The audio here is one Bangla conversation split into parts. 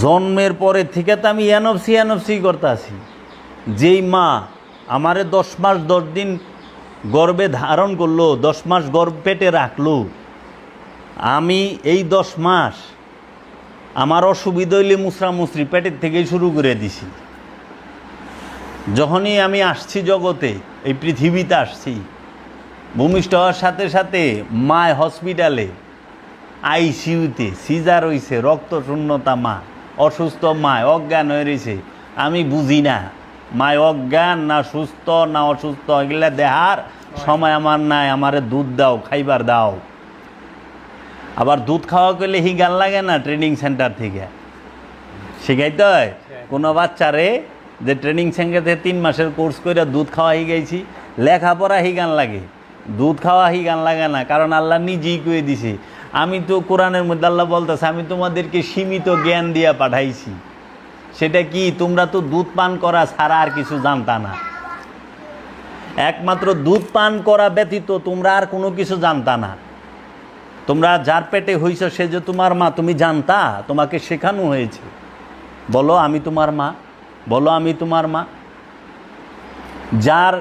জন্মের পরে থেকে তো আমি এনফসি করতেছি। যেই মা আমারে 10 মাস 10 দিন গর্ভে ধারণ করলো, 10 মাস গর্ভ পেটে রাখলো, আমি এই 10 মাস আমার অসুবিধা হইলে মুসরামুসরি পেটের থেকেই শুরু করে দিছি। যখনই আমি আসছি জগতে, এই পৃথিবীতে আসছি, ভূমিষ্ঠ হওয়ার সাথে সাথে মায় হসপিটালে আইসিইউতে সিজার হইছে, রক্ত শূন্যতা, মা অসুস্থ, মায় অজ্ঞান হয়ে রয়েছে। আমি বুঝি না মায় অজ্ঞান না সুস্থ না অসুস্থ, এগুলা দেহার সময় আমার নাই। আমারে দুধ দাও, খাইবার দাও। আবার দুধ খাওয়া করলে গান লাগে না ট্রেনিং সেন্টার থেকে শিখাইতে হয় কোনো বাচ্চারে যে ট্রেনিং সেন্টার থেকে 3 মাসের কোর্স করে দুধ খাওয়া গেছি, লেখাপড়া গান লাগে, দুধ খাওয়া গান লাগে না। কারণ আল্লাহ নিজেই কয়ে দিছে, আমি তো কোরআনের মধ্যে আল্লাহ বলতেছে আমি তোমাদেরকে সীমিত জ্ঞান দিয়ে পাঠাইছি। সেটা কি? তোমরা তো দুধ পান করা ছাড়া আর কিছু জানতা না। একমাত্র দুধ পান করা ব্যতীত তোমরা আর কোনো কিছু জানতা না। তোমরা যার পেটে হইছ সে যে তোমার মা, তুমি জানতা? তোমাকে শেখানো হয়েছে। বলো আমি তোমার মা, বলো আমি তোমার মা। যার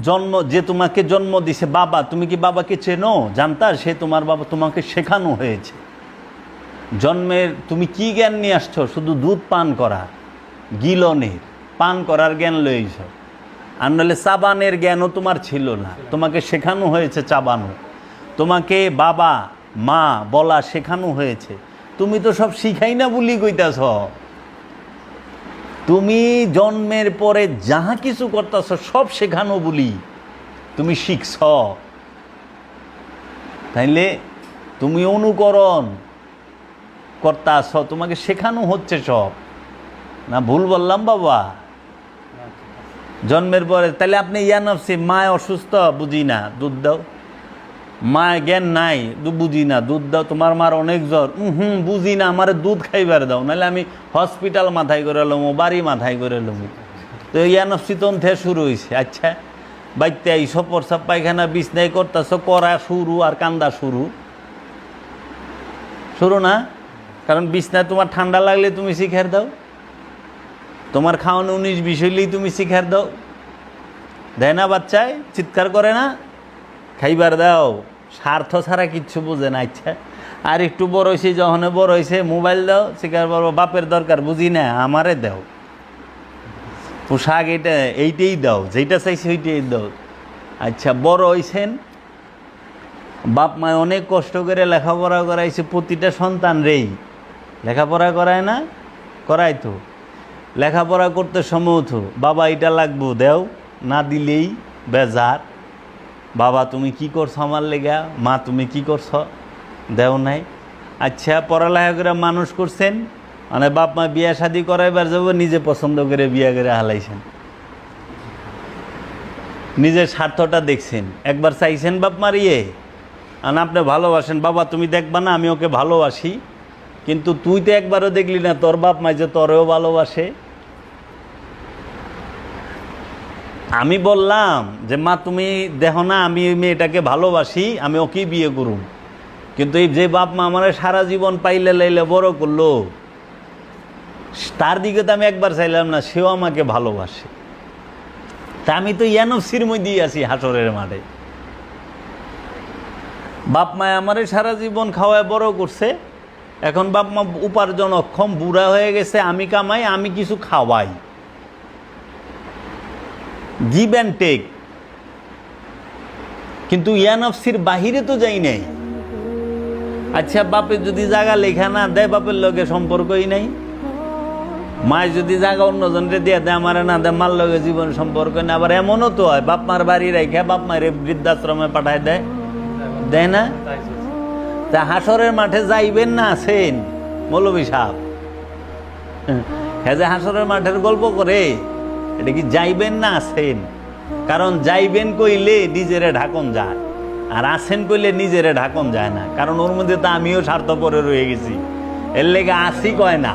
জন্ম, যে তোমাকে জন্ম দিছে বাবা, তুমি কি বাবাকে চেনো? জানতা সে তোমার বাবা? তোমাকে শেখানো হয়েছে। জন্মের তুমি কি জ্ঞান নিয়ে আসছো? শুধু দুধ পান করা, গিলনের পান করার জ্ঞান লইছ। আর নাহলে চাবানের জ্ঞানও তোমার ছিল না, তোমাকে শেখানো হয়েছে চাবানো। তোমাকে বাবা মা বলা শেখানো হয়েছে। তুমি তো সব শিখাই না বলি কইতাছ। তুমি জন্মের পরে যাহা কিছু করতেছ সব শেখানো বলি তুমি শিখছ। তাইলে তুমি অনুকরণ করতেছ, তোমাকে শেখানো হচ্ছে সব। না ভুল বললাম বাবা? জন্মের পরে তাহলে আপনি ইয়ানফসি, মায় অসুস্থ বুঝি না দুধ দাও, মায় জ্ঞান নাই বুঝি না দুধ দাও, তোমার মার অনেক জ্বর বুঝি না আমারে দুধ খাইবার দাও, নাহলে আমি হসপিটাল মাথায় করে লমো, বাড়ি মাথায় করে লমো। তো ইয়ানফসি তখন থেকে শুরু হয়েছে। আচ্ছা বাইতে এইসব প্রসাব পায়খানা বিছনাই করতেছ, করা শুরু আর কান্দা শুরু শুরু না? কারণ বিছনায় তোমার ঠান্ডা লাগলে তুমি শিখার দাও, তোমার খাওয়ানো 19-20 হইলেই তুমি শিখার দাও। দেয় না বাচ্চায়? চিৎকার করে না? খাইবার দাও, স্বার্থ ছাড়া কিচ্ছু বোঝে না। আচ্ছা আর একটু বড় হয়েছে, যখন বড় হয়েছে মোবাইল দাও, শিকার পারবো, বাপের দরকার বুঝি না, আমারে দাও, পোশাক এইটাই দাও, যেইটা চাইছে ওইটাই দাও। আচ্ছা বড় হয়েছেন, বাপ মায় অনেক কষ্ট করে লেখাপড়া করাইছে, প্রতিটা সন্তান রেই লেখাপড়া করায় না? করাই তো। লেখাপড়া করতে সময় তো বাবা এটা লাগবো দেও, না দিলেই বেজার। বাবা তুমি কি করছো আমার লেগা, মা তুমি কি করছো, দেও নাই। আচ্ছা পড়ালেখা করে মানুষ করছেন, মানে বাপ মা বিয়া শাদি করাইবার যাবো, নিজে পছন্দ করে বিয়া করে হালাইছেন, নিজের স্বার্থটা দেখছেন। একবার চাইছেন বাপ মারিয়ে, আর আপনি ভালোবাসেন, বাবা তুমি দেখবা না আমি ওকে ভালোবাসি, কিন্তু তুই তো একবারও দেখলি না তোর বাপ মা যে তোরেও ভালোবাসে। আমি বললাম যে মা তুমি দেখো না আমি ওই মেয়েটাকে ভালোবাসি, আমি ওকেই বিয়ে করুম, কিন্তু এই যে বাপ মা আমার সারা জীবন পাইলে লাইলে বড় করলো, তার দিকে তো আমি একবার চাইলাম না সেও আমাকে ভালোবাসে। তা আমি তো ইয়ানফসির মধ্যেই আছি হাসরের মাঠে। বাপ মায় আমারে সারা জীবন খাওয়ায় বড় করছে, এখন বাপ মা উপার্জন অক্ষম, বুড়া হয়ে গেছে, আমি কামাই, আমি কিছু খাওয়াই, গিভ অ্যান্ড টেক। কিন্তু ইয়ানফসির বাহিরে তো যাই নাই। আচ্ছা বাপের যদি জায়গা লেখা না দেয়, বাপের লগে সম্পর্কই নাই। মায় যদি জায়গা অন্যজনকে দিয়ে দেয়, আমারে না দেয়, মার লগে জীবন সম্পর্ক নেই। আবার এমনও তো হয় বাপ মার বাড়ি রেখে বাপ মায়ের বৃদ্ধাশ্রমে পাঠায় দেয়, দেয় না? তা হাসরের মাঠে যাইবেন না আছেন মৌলভী সাহেব? হ্যাঁ যে হাসরের মাঠের গল্প করে, এটা কি যাইবেন না আছেন? কারণ যাইবেন কইলে নিজেরে ঢাকন যায়, আর আছেন কইলে নিজেরে ঢাকন যায় না। কারণ ওর মধ্যে তো আমিও স্বার্থপরে রয়ে গেছি, এর লেগে আসি কয় না,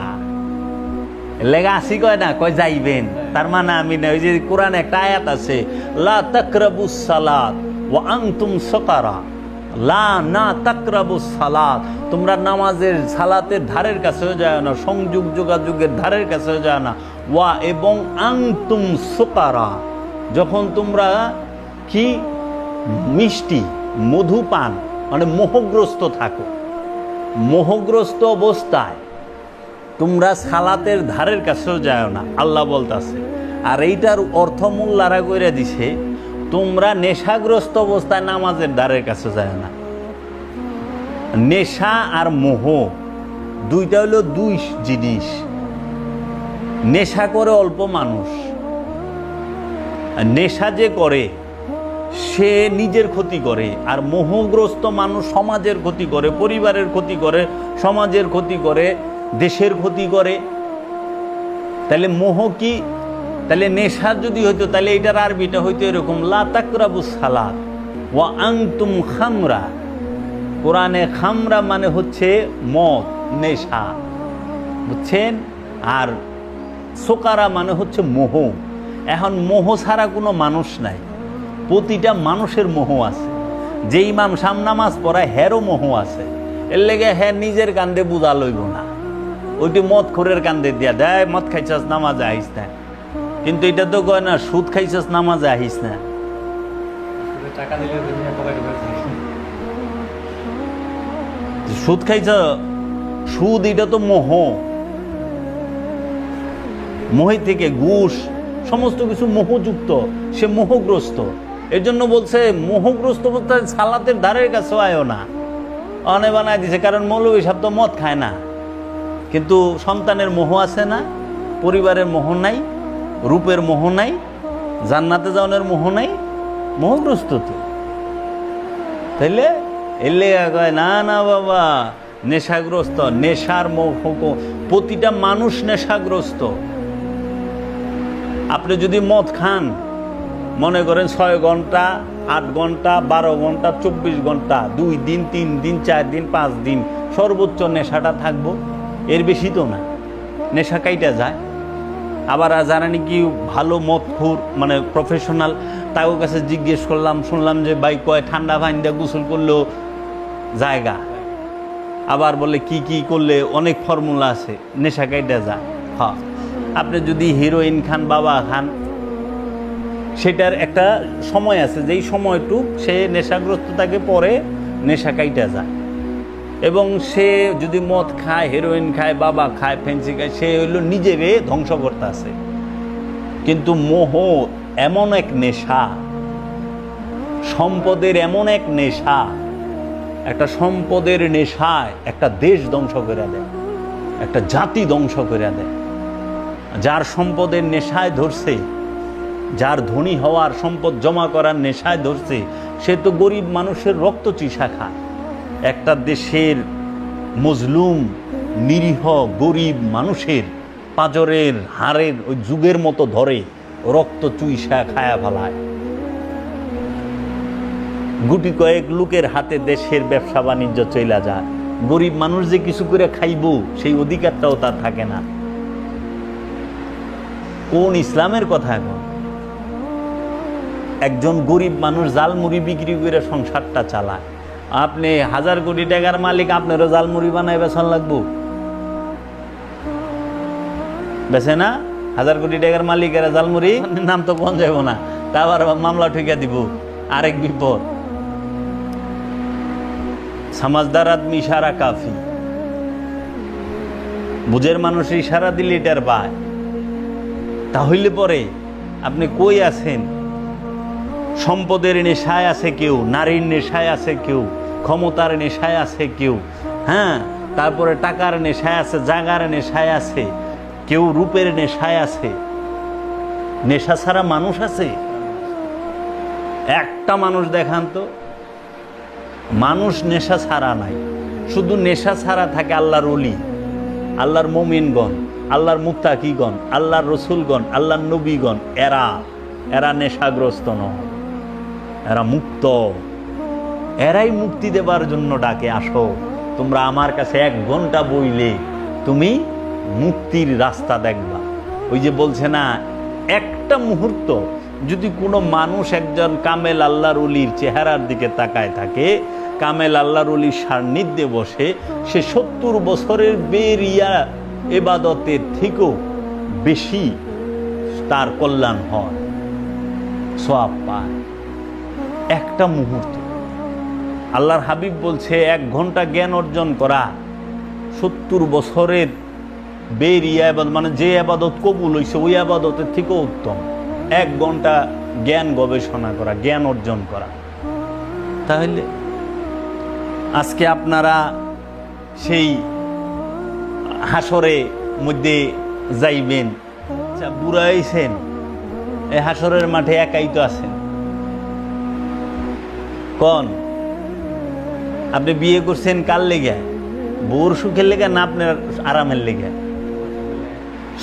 এর লেগে আসি কয় না, কয় যাইবেন। তার মানে আমি না, ওই যে কোরআন একটা আয়াত আছে, লা তাকরাবুস সালাত ওয়া আনতুম সুকারা, লা না তাকরাবুস সালাত, তোমরা নামাজের সালাতের ধারের কাছেও যায় না, সংযোগ যোগাযোগের ধারের কাছেও যায় না। ওয়া এবং আনতুম সুকারা, যখন তোমরা কি মিষ্টি মধু পান মানে মোহগ্রস্ত থাকো, মোহগ্রস্ত অবস্থায় তোমরা সালাতের ধারের কাছেও যায় না, আল্লাহ বলতাছে। আর এইটার অর্থ মোল্লারা কইরা দিছে, তোমরা নেশাগ্রস্ত অবস্থায় নামাজের ধারের কাছে যায় না। নেশা আর মোহ দুইটা হলো দুই জিনিস। নেশা করে অল্প মানুষ, নেশা যে করে সে নিজের ক্ষতি করে, আর মোহগ্রস্ত মানুষ সমাজের ক্ষতি করে, পরিবারের ক্ষতি করে, সমাজের ক্ষতি করে, দেশের ক্ষতি করে। তাহলে মোহ কি? তাহলে নেশা যদি হইতো তাহলে এটার আরবিটা হইতো এরকম, লা তাকরাবুস সালাত ওয়া আনতুম খামরা। কোরআনে খামরা মানে হচ্ছে মদ, নেশা, বুঝছেন? আর সোকারা মানে হচ্ছে মোহ। এখন মোহ ছাড়া কোনো মানুষ নাই, প্রতিটা মানুষের মোহ আছে। যে ইমাম নামাজ পড়ায় হেরও মোহ আছে, এর লেগে হ্যাঁ নিজের কান্দে বুঝা লইব না, ওইটি মদ খোরের কান্দে দিয়া দেয়, মদ খাইছাস নামাজে আহিস না। কিন্তু এটা তো কয় না সুদ খাইছাস নামাজে আহিস না। সুদ খাইছ, সুদ এটা তো মোহ, মোহে থেকে ঘুষ সমস্ত কিছু মোহযুক্ত, সে মোহগ্রস্ত। এর জন্য বলছে মোহগ্রস্ত বলতে সালাতের ধারের কাছেও আয়ও না, অনে বানায় দিছে। কারণ মৌলবী সাহেব তো মদ খায় না, কিন্তু সন্তানের মোহ আছে না, পরিবারের মোহ নাই, রূপের মোহ নাই, জান্নাতে যাওয়ার মোহ নাই, মোহগ্রস্ত তো। তাইলে এলে কয় না না বাবা নেশাগ্রস্ত, নেশার মোহ, প্রতিটা মানুষ নেশাগ্রস্ত। আপনি যদি মদ খান, মনে করেন 6 ঘন্টা, 8 ঘন্টা, 12 ঘন্টা, 24 ঘন্টা, 2 দিন, 3 দিন, 4 দিন, 5 দিন সর্বোচ্চ নেশাটা থাকবো, এর বেশি তো না, নেশা কাইটা যায়। আবার যারা নাকি ভালো মদখোর মানে প্রফেশনাল, তাদের কাছে জিজ্ঞেস করলাম, শুনলাম যে ভাই কয় ঠান্ডা পানি দিয়ে গোসল করলেও জায়গা, আবার বলে কি কি করলে অনেক ফর্মুলা আছে, নেশা কাইটা যায়। হ্যাঁ, আপনি যদি হিরোইন খান, বাবা খান, সেটার একটা সময় আছে, যেই সময়টুক সে নেশাগ্রস্ত থাকে, পরে নেশা কাইটা যায়। এবং সে যদি মদ খায়, হেরোইন খায়, বাবা খায়, ফেন্সি খায়, সে হইল নিজেরে ধ্বংস করতে আছে। কিন্তু মোহ এমন এক নেশা, সম্পদের এমন এক নেশা, একটা সম্পদের নেশায় একটা দেশ ধ্বংস করে দেয়, একটা জাতি ধ্বংস করে দেয়। যার সম্পদের নেশায় ধরছে, যার ধনী হওয়ার, সম্পদ জমা করার নেশায় ধরছে, সে তো গরিব মানুষের রক্ত চুষা খায়। একটা দেশের মজলুম নিরীহ গরিব মানুষের পাঁজরের হাড়ের ওই যুগের মতো ধরে রক্ত চুইসা খায়া ফেলায়। গুটি কয়েক লোকের হাতে দেশের ব্যবসা বাণিজ্য চইলা যায়। গরিব মানুষ যে কিছু করে খাইব সেই অধিকারটাও তার থাকে না। কোন ইসলামের কথা এখন? একজন গরিব মানুষ জালমুড়ি বিক্রি করে সংসারটা চালায়। আপনি 1000 কোটি টাকার মালিক, আপনারও জালমুড়ি বানায় বেচন লাগবো? বেছে না? 1000 কোটি টাকার মালিকেরা জালমুড়ি নাম তো কোন যাব না, তা আবার মামলা ঠেকা দিব, আরেক বিপদ। সমাজদার আদমি ইশারা কাফি, বুঝের মানুষ ইশারা দিলে এটার পায়। তাহলে পরে আপনি কই আছেন? সম্পদের নেশায় আছে কেউ, নারীর নেশায় আছে কেউ, ক্ষমতার নেশায় আছে কেউ, হ্যাঁ, তারপরে টাকার নেশায় আছে, জাগার নেশায় আছে কেউ, রূপের নেশায় আছে। নেশা ছাড়া মানুষ আছে? একটা মানুষ দেখান তো। মানুষ নেশা ছাড়া নাই, শুধু নেশা ছাড়া থাকে আল্লাহর ওলি, আল্লাহর মুমিনগণ, আল্লাহর মুত্তাকিগণ, আল্লাহর রসুলগণ, আল্লাহর নবীগণ। এরা নেশাগ্রস্ত নয়, এরা মুক্ত। এরাই মুক্তি দেবার জন্য ডাকে, আসো তোমরা আমার কাছে 1 ঘন্টা বইলে তুমি মুক্তির রাস্তা দেখবা। ওই যে বলছে না, একটা মুহূর্ত যদি কোনো মানুষ একজন কামেল আল্লাহর ওলির চেহারার দিকে তাকায় থাকে, কামেল আল্লাহর ওলির সান্নিধ্যে বসে সে 70 বছরের বেরিয়া ইবাদতের থেকেও বেশি তার কল্যাণ হয়, সওয়াব পায় একটা মুহূর্ত। আল্লাহর হাবিব বলছে 1 ঘন্টা জ্ঞান অর্জন করা 70 বছরের বেরিয়া ইবাদত, মানে যে ইবাদত কবুল হয়েছে ওই ইবাদতের থেকেও উত্তম 1 ঘন্টা জ্ঞান গবেষণা করা, জ্ঞান অর্জন করা। তাহলে আজকে আপনারা সেই হাসরে মধ্যে যাইবেন, বুড়া হয়েছেন, এই হাসরের মাঠে একাই তো আছেন। কোন আপনি বিয়ে করছেন কার লেগে? বউর সুখের লেগে না আপনার আরামের লেগে?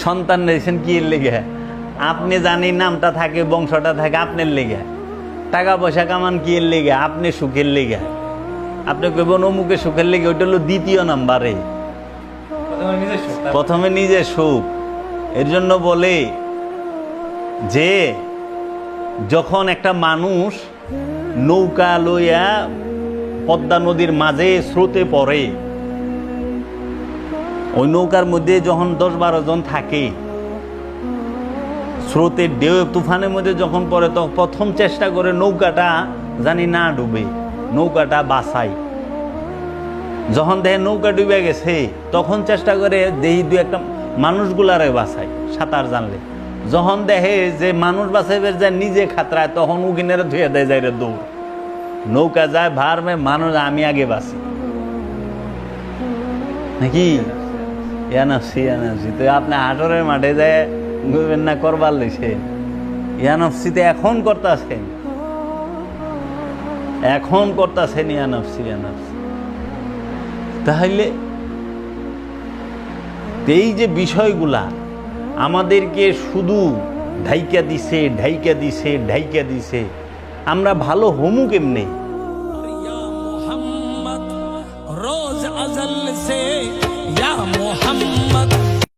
সন্তান নিয়েছেন কি এর লেগে? আপনি জানি নামটা থাকে, বংশটা থাকে আপনার লেগে। টাকা পয়সা কামান কি এর লেগে? আপনি সুখের লেগে। আপনি কইবেন অমুকে সুখের লেগে, ওইটা হলো দ্বিতীয় নাম্বারে। প্রথমে নিজের সুখ। এর জন্য বলে যে যখন একটা মানুষ নৌকা লইয়া পদ্মা নদীর মাঝে স্রোতে পড়ে, ওই নৌকার মধ্যে যখন 10-12 জন থাকে, স্রোতের ঢেউ তুফানের মধ্যে যখন পড়ে, তখন প্রথম চেষ্টা করে নৌকাটা জানি না ডুবে, নৌকাটা বাঁচাই। যখন দেখে নৌকা ডুবে গেছে তখন চেষ্টা করে দেহি 2-1টা মানুষগুলারে বাঁচাই সাঁতার জানলে। যখন দেখে যে মানুষ বাঁচাইবে যায় নিজে খাতরায়, তখন উকিনেরা ধুয়ে দেয় যায় রে দৌড়। নৌকা যায় ভার মে, মানুষ আমি আগে বাঁচি নাকি? ইয়ানফসি ইয়ানফসি। তো আপনি হাটরের মাঠে যায় ঘুরবেন না, করবার লইছে ইয়ানফসিতে এখন করতেছেন, এখন করতেছেন ইয়ানফসি ইয়ানফসি। তাহলে এই যে বিষয়গুলা আমাদেরকে শুধু ঢাইকা দিছে, ঢাইকা দিছে, ঢাইকা দিছে, আমরা ভালো হমু কেমনে? রোজ আজল সে ইয়া মোহাম্মদ